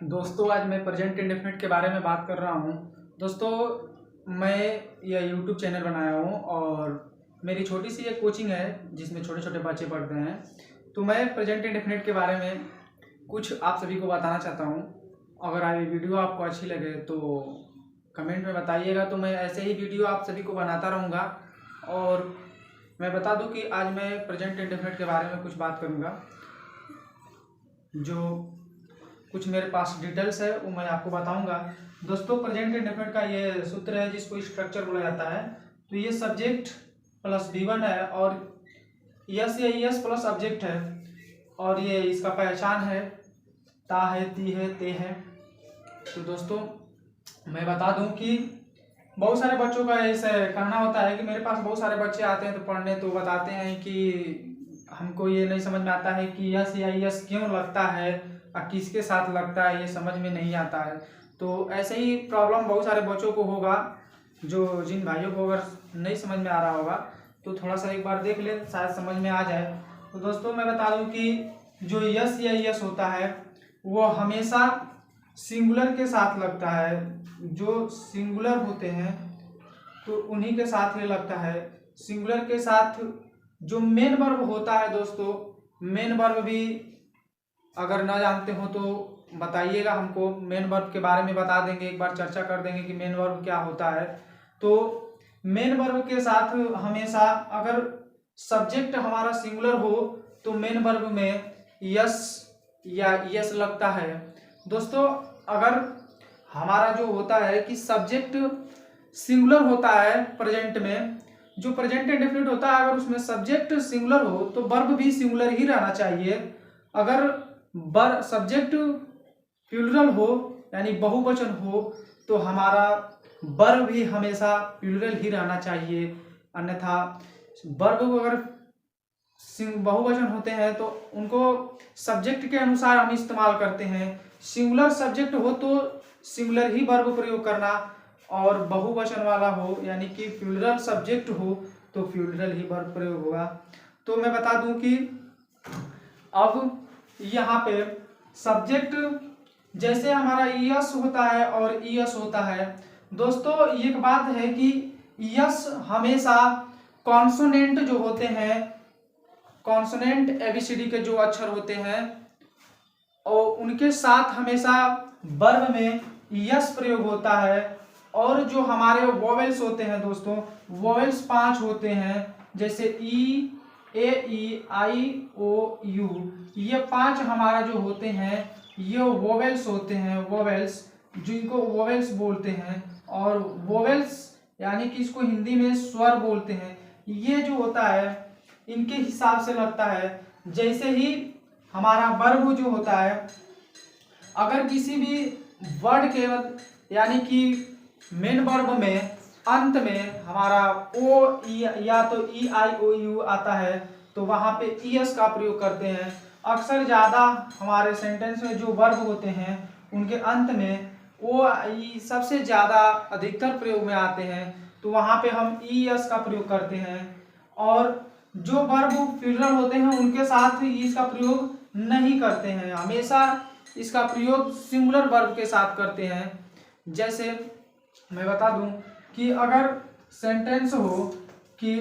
दोस्तों आज मैं प्रेजेंट इंडेफिनिट के बारे में बात कर रहा हूँ। दोस्तों मैं यह यूट्यूब चैनल बनाया हूँ और मेरी छोटी सी एक कोचिंग है जिसमें छोटे छोटे बच्चे पढ़ते हैं। तो मैं प्रेजेंट इंडेफिनिट के बारे में कुछ आप सभी को बताना चाहता हूँ। अगर ये वीडियो आपको अच्छी लगे तो कमेंट में बताइएगा, तो मैं ऐसे ही वीडियो आप सभी को बनाता रहूँगा। और मैं बता दूँ कि आज मैं प्रेजेंट इंडेफिनिट के बारे में कुछ बात करूँगा। जो कुछ मेरे पास डिटेल्स है वो मैं आपको बताऊंगा। दोस्तों प्रेजेंट इंडेफिनिट का ये सूत्र है जिसको स्ट्रक्चर बोला जाता है। तो ये सब्जेक्ट प्लस V1 है और यस या यस प्लस ऑब्जेक्ट है और ये इसका पहचान है ता है, ती है, ते है। तो दोस्तों मैं बता दूं कि बहुत सारे बच्चों का ऐसे कहना होता है कि मेरे पास बहुत सारे बच्चे आते हैं तो पढ़ने, तो बताते हैं कि हमको ये नहीं समझ में आता है कि यस या यस क्यों लगता है और किसके साथ लगता है, ये समझ में नहीं आता है। तो ऐसे ही प्रॉब्लम बहुत सारे बच्चों को होगा, जो जिन भाइयों को अगर नहीं समझ में आ रहा होगा तो थोड़ा सा एक बार देख ले, शायद समझ में आ जाए। तो दोस्तों मैं बता दूं कि जो यस या यस होता है वो हमेशा सिंगुलर के साथ लगता है। जो सिंगुलर होते हैं तो उन्हीं के साथ ये लगता है। सिंगुलर के साथ जो मेन वर्ब होता है दोस्तों, मेन वर्ब भी अगर ना जानते हो तो बताइएगा हमको, मेन वर्ब के बारे में बता देंगे, एक बार चर्चा कर देंगे कि मेन वर्ब क्या होता है। तो मेन वर्ब के साथ हमेशा अगर सब्जेक्ट हमारा सिंगुलर हो तो मेन वर्ब में यस या यस लगता है। दोस्तों अगर हमारा जो होता है कि सब्जेक्ट सिंगुलर होता है प्रेजेंट में, जो प्रेजेंट इंडेफिनिट होता है अगर उसमें सब्जेक्ट सिंगुलर हो तो वर्ब भी सिंगुलर ही रहना चाहिए। अगर सब्जेक्ट प्लूरल हो यानी बहुवचन हो तो हमारा वर्ब भी हमेशा प्लूरल ही रहना चाहिए। अन्यथा वर्ब अगर बहुवचन होते हैं तो उनको सब्जेक्ट के अनुसार हम इस्तेमाल करते हैं। सिंगुलर सब्जेक्ट हो तो सिंगुलर ही वर्ब प्रयोग करना, और बहुवचन वाला हो यानी कि प्लूरल सब्जेक्ट हो तो प्लूरल ही वर्ब प्रयोग होगा। तो मैं बता दूं कि अब यहाँ पे सब्जेक्ट जैसे हमारा यस होता है और ईएस होता है। दोस्तों एक बात है कि यस हमेशा कॉन्सोनेंट जो होते हैं, कॉन्सोनेंट एबीसीडी के जो अक्षर होते हैं और उनके साथ हमेशा वर्ब में यस प्रयोग होता है। और जो हमारे वोवेल्स होते हैं दोस्तों, वोवेल्स 5 होते हैं, जैसे ई, ए, ई, आई, ओ, यू, ये 5 हमारा जो होते हैं ये वोवेल्स होते हैं। वोवेल्स जिनको वोवेल्स बोलते हैं, और वोवेल्स यानी कि इसको हिंदी में स्वर बोलते हैं। ये जो होता है इनके हिसाब से लगता है। जैसे ही हमारा वर्ब जो होता है, अगर किसी भी वर्ड के यानी कि मेन वर्ब में अंत में हमारा ओ या तो ई आई ओ यू आता है तो वहां पे ईएस का प्रयोग करते हैं। अक्सर ज्यादा हमारे सेंटेंस में जो वर्ब होते हैं उनके अंत में ओ आई सबसे ज्यादा अधिकतर प्रयोग में आते हैं, तो वहां पे हम ईएस का प्रयोग करते हैं। और जो वर्ब प्लूरल होते हैं उनके साथ इसका प्रयोग नहीं करते हैं, हमेशा इसका प्रयोग सिंगुलर वर्ब के साथ करते हैं। जैसे मैं बता दूं कि अगर सेंटेंस हो कि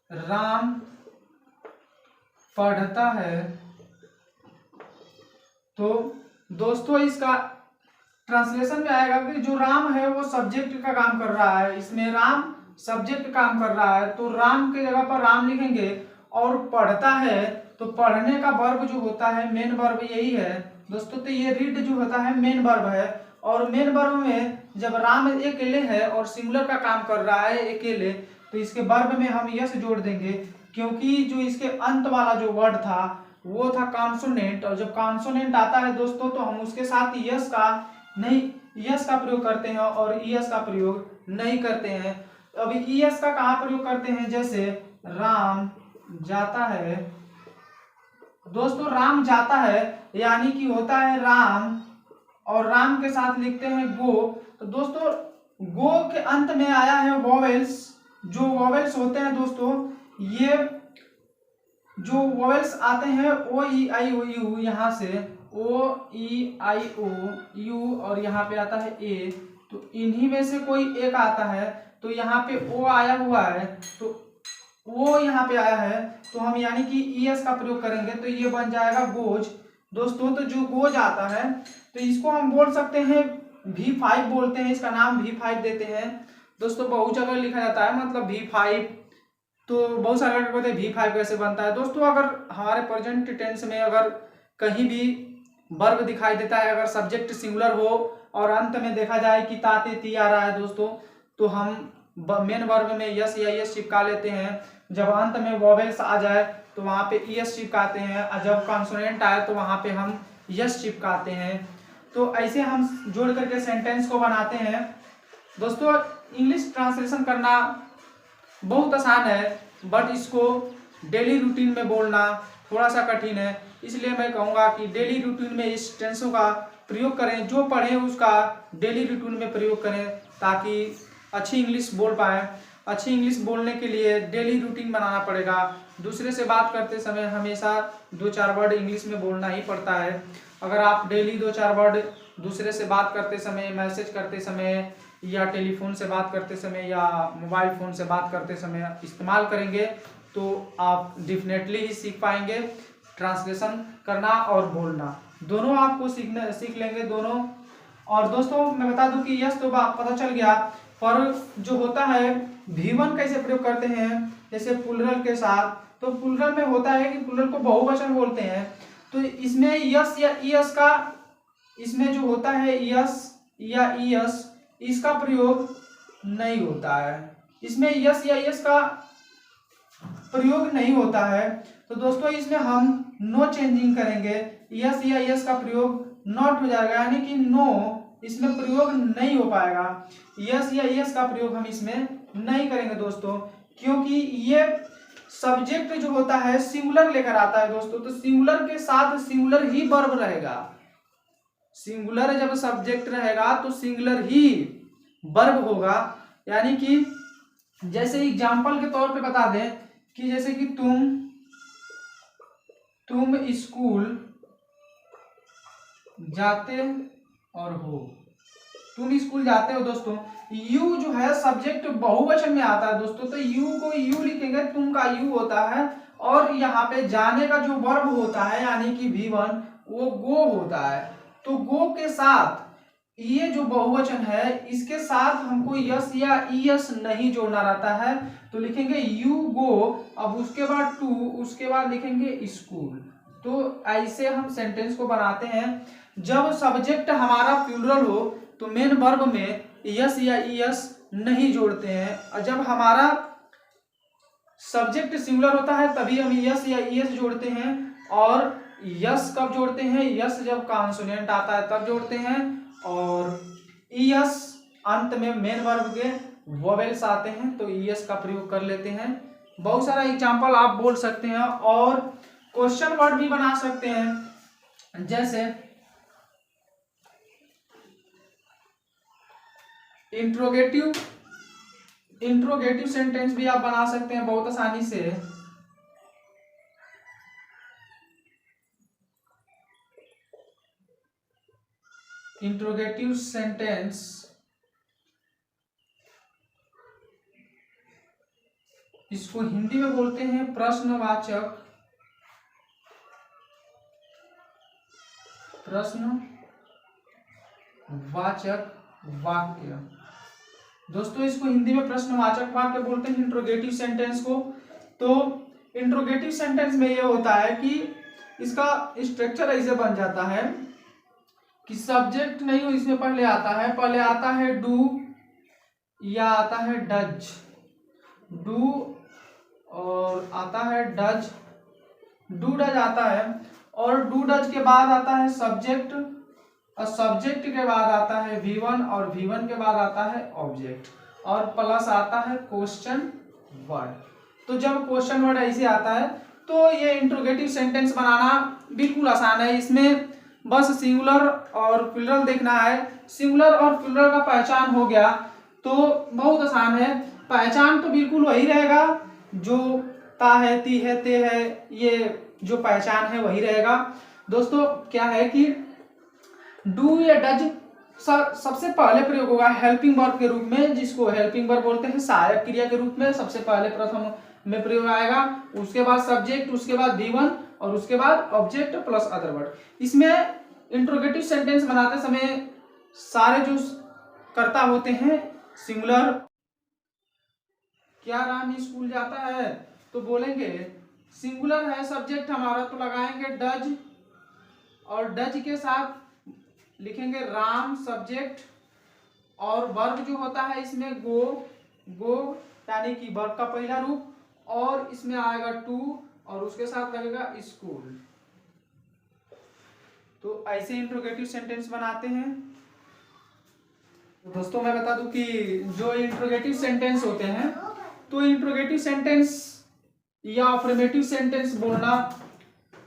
राम पढ़ता है, तो दोस्तों इसका ट्रांसलेशन में आएगा कि जो राम है वो सब्जेक्ट का काम कर रहा है, इसमें राम सब्जेक्ट काम कर रहा है तो राम के जगह पर राम लिखेंगे। और पढ़ता है तो पढ़ने का वर्ब जो होता है मेन वर्ब यही है दोस्तों। तो ये रीड जो होता है मेन वर्ब है, और मेन वर्ब में जब राम अकेले है और सिंगुलर का काम कर रहा है अकेले, तो इसके वर्ब में हम यस जोड़ देंगे, क्योंकि जो इसके अंत वाला जो वर्ड था वो था कॉन्सोनेंट, और जब कॉन्सोनेंट आता है दोस्तों तो हम उसके साथ यस का प्रयोग करते हैं और ईएस का प्रयोग नहीं करते हैं। अभी ईएस का कहाँ प्रयोग करते हैं, जैसे राम जाता है। दोस्तों राम जाता है यानी कि होता है राम और राम के साथ लिखते हैं गो। तो दोस्तों गो के अंत में आया है वोवेल्स। जो वोवेल्स होते हैं दोस्तों, ये जो वोवेल्स आते हैं ओ ई आई ओ यू, यहाँ से O E I O U और यहाँ पे आता है A, तो इन्हीं में से कोई एक आता है। तो यहाँ पे O आया हुआ है, तो वो यहाँ पे आया है, तो हम यानी कि ES का प्रयोग करेंगे, तो ये बन जाएगा गोज। दोस्तों तो जो गोज आता है तो इसको हम बोल सकते हैं V5 बोलते हैं, इसका नाम V5 देते हैं। दोस्तों बहुत जगह लिखा जाता है मतलब V5, तो बहुत सारे लोग कहते हैं V5 कैसे बनता है। दोस्तों अगर हमारे प्रेजेंट टेंस में अगर कहीं भी वर्ब दिखाई देता है, अगर सब्जेक्ट सिंगुलर हो और अंत में देखा जाए कि ताते ती आ रहा है दोस्तों, तो हम मेन वर्ब में यस या यस चिपका लेते हैं। जब अंत में वोवेल्स आ जाए तो वहाँ पे ईएस चिपकाते हैं, और जब कॉन्सोनेंट आए तो वहाँ पे हम यस चिपकाते हैं। तो ऐसे हम जोड़ करके सेंटेंस को बनाते हैं। दोस्तों इंग्लिश ट्रांसलेशन करना बहुत आसान है, बट इसको डेली रूटीन में बोलना थोड़ा सा कठिन है। इसलिए मैं कहूँगा कि डेली रूटीन में इस टेंसों का प्रयोग करें, जो पढ़ें उसका डेली रूटीन में प्रयोग करें, ताकि अच्छी इंग्लिश बोल पाए। अच्छी इंग्लिश बोलने के लिए डेली रूटीन बनाना पड़ेगा। दूसरे से बात करते समय हमेशा 2-4 वर्ड इंग्लिश में बोलना ही पड़ता है। अगर आप डेली 2-4 वर्ड दूसरे से बात करते समय, मैसेज करते समय, या टेलीफोन से बात करते समय, या मोबाइल फ़ोन से बात करते समय इस्तेमाल करेंगे, तो आप डेफिनेटली ही सीख पाएंगे। ट्रांसलेशन करना और बोलना दोनों आपको सीख लेंगे दोनों। और दोस्तों मैं बता दूं कि यस तो पता चल गया, पर जो होता है V1 कैसे प्रयोग करते हैं, जैसे प्लुरल के साथ, तो प्लुरल में होता है कि प्लुरल को बहुवचन बोलते हैं, तो इसमें यस या ईएस का, इसमें जो होता है यस या ईएस, इसका प्रयोग नहीं होता है। इसमें यस या ईएस का प्रयोग नहीं होता है। तो दोस्तों इसमें हम नो चेंजिंग करेंगे, यस या यस का प्रयोग नॉट हो जाएगा, यानी कि नो इसमें प्रयोग नहीं हो पाएगा। यस या यस का प्रयोग हम इसमें नहीं करेंगे दोस्तों, क्योंकि ये सब्जेक्ट जो होता है सिंगुलर लेकर आता है दोस्तों, तो सिंगुलर के साथ सिंगुलर ही वर्ब रहेगा। सिंगुलर जब सब्जेक्ट रहेगा तो सिंगुलर ही वर्ब होगा। यानी कि जैसे एग्जाम्पल के तौर पे बता दें कि जैसे कि तुम स्कूल जाते और हो, तुम स्कूल जाते हो दोस्तों। यू जो है सब्जेक्ट बहुवचन में आता है दोस्तों, तो यू को यू लिखेंगे, तुम का यू होता है, और यहाँ पे जाने का जो वर्ब होता है यानी कि V1 वो गो होता है। तो गो के साथ ये जो बहुवचन है इसके साथ हमको यस या ईएस नहीं जोड़ना रहता है, तो लिखेंगे यू गो, अब उसके बाद टू, उसके बाद लिखेंगे स्कूल। तो ऐसे हम सेंटेंस को बनाते हैं। जब सब्जेक्ट हमारा प्लुरल हो तो मेन वर्ब में यस या ईएस नहीं जोड़ते हैं, और जब हमारा सब्जेक्ट सिंगुलर होता है तभी हम यस या ईएस जोड़ते हैं। और यस कब जोड़ते हैं, यस जब कॉन्सोनेंट आता है तब जोड़ते हैं, और ईएस अंत में मेन वर्ब के वोवेल्स आते हैं तो ईएस का प्रयोग कर लेते हैं। बहुत सारा एग्जांपल आप बोल सकते हैं, और क्वेश्चन वर्ड भी बना सकते हैं। जैसे इंट्रोगेटिव सेंटेंस भी आप बना सकते हैं बहुत आसानी से। इंट्रोगेटिव सेंटेंस इसको हिंदी में बोलते हैं प्रश्नवाचक वाक्य। दोस्तों इसको हिंदी में प्रश्नवाचक वाक्य बोलते हैं इंट्रोगेटिव सेंटेंस को। तो इंट्रोगेटिव सेंटेंस में ये होता है कि इसका स्ट्रक्चर ऐसे बन जाता है कि सब्जेक्ट नहीं हो, इसमें पहले आता है डू या आता है डज, डू और आता है डज, डू डज आता है, और डू डज के बाद आता है सब्जेक्ट, और सब्जेक्ट के बाद आता है V1, और V1 के बाद आता है ऑब्जेक्ट, और प्लस आता है क्वेश्चन वर्ड। तो जब क्वेश्चन वर्ड ऐसे आता है तो ये इंट्रोगेटिव सेंटेंस बनाना बिल्कुल आसान है। इसमें बस सिंगुलर और प्लुरल देखना है। सिंगुलर और प्लुरल का पहचान हो गया तो बहुत आसान है। पहचान तो बिल्कुल वही रहेगा जो ता है, ती है, ते है, ये जो पहचान है वही रहेगा। दोस्तों क्या है कि डू या डज सबसे पहले प्रयोग होगा हेल्पिंग वर्ब के रूप में, जिसको हेल्पिंग वर्ब बोलते हैं, सहायक क्रिया के रूप में सबसे पहले प्रथम में प्रयोग आएगा। उसके बाद सब्जेक्ट, उसके बाद V1 और उसके बाद ऑब्जेक्ट प्लस अदर वर्ड। इसमें इंट्रोगेटिव सेंटेंस बनाते समय सारे जो कर्ता होते हैं सिंगुलर। क्या राम स्कूल जाता है, तो बोलेंगे सिंगुलर है सब्जेक्ट हमारा, तो लगाएंगे डज और डज के साथ लिखेंगे राम सब्जेक्ट, और वर्ब जो होता है इसमें गो, गो यानी कि वर्ब का पहला रूप, और इसमें आएगा टू और उसके साथ लगेगा स्कूल। तो ऐसे इंट्रोगेटिव सेंटेंस बनाते हैं। तो दोस्तों मैं बता दूं कि जो इंट्रोगेटिव सेंटेंस होते हैं, तो इंट्रोगेटिव सेंटेंस या अफर्मेटिव सेंटेंस बोलना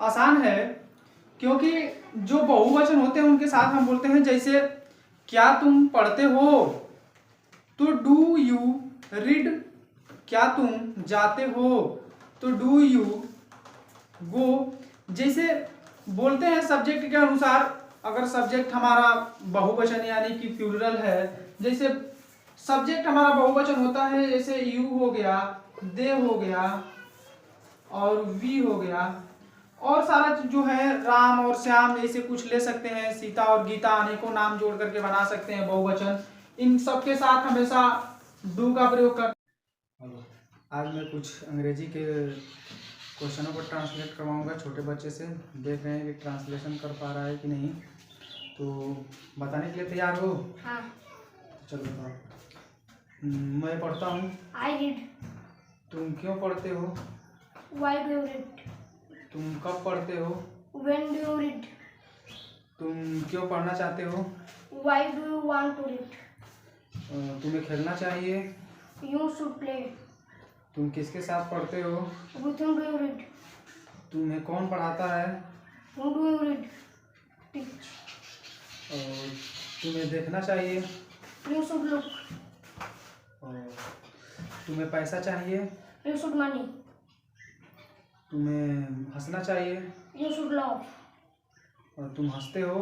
आसान है, क्योंकि जो बहुवचन होते हैं उनके साथ हम बोलते हैं। जैसे क्या तुम पढ़ते हो, तो डू यू रीड। क्या तुम जाते हो, तो डू यू गो। जैसे बोलते हैं सब्जेक्ट के अनुसार, अगर सब्जेक्ट हमारा बहुवचन यानी कि प्लूरल है, जैसे सब्जेक्ट हमारा बहुवचन होता है, जैसे यू हो गया, दे हो गया और वी हो गया, और सारा जो है राम और श्याम ऐसे कुछ ले सकते हैं, सीता और गीता अनेकों नाम जोड़ करके बना सकते हैं बहुवचन। इन सब के साथ हमेशा डू का प्रयोग कर। आज मैं कुछ अंग्रेजी के क्वेश्चनों को ट्रांसलेट करवाऊंगा छोटे बच्चे से। देख रहे हैं कि ट्रांसलेशन कर पा रहा है कि नहीं, तो बताने के लिए तैयार हो? हाँ। चलो बताओ। मैं पढ़ता हूँ। I read. तुम क्यों पढ़ते हो? Why do you read? तुम कब पढ़ते हो? When do you read? तुम क्यों पढ़ना चाहते हो? Why do you want to read? तुम्हें खेलना चाहिए। You should play. तुम किसके साथ पढ़ते हो? With whom do you read? तुम्हें कौन पढ़ाता है? Who do you read? Teach. तुम्हें देखना चाहिए। You should look. तुम्हें पैसा चाहिए। You should money. तुम्हें हंसना चाहिए। You should love. और तुम हंसते हो।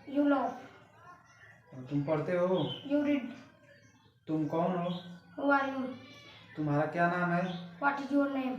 You love. और तुम पढ़ते हो। You read. तुम कौन हो? Who are you? तुम्हारा क्या नाम है? What is your name?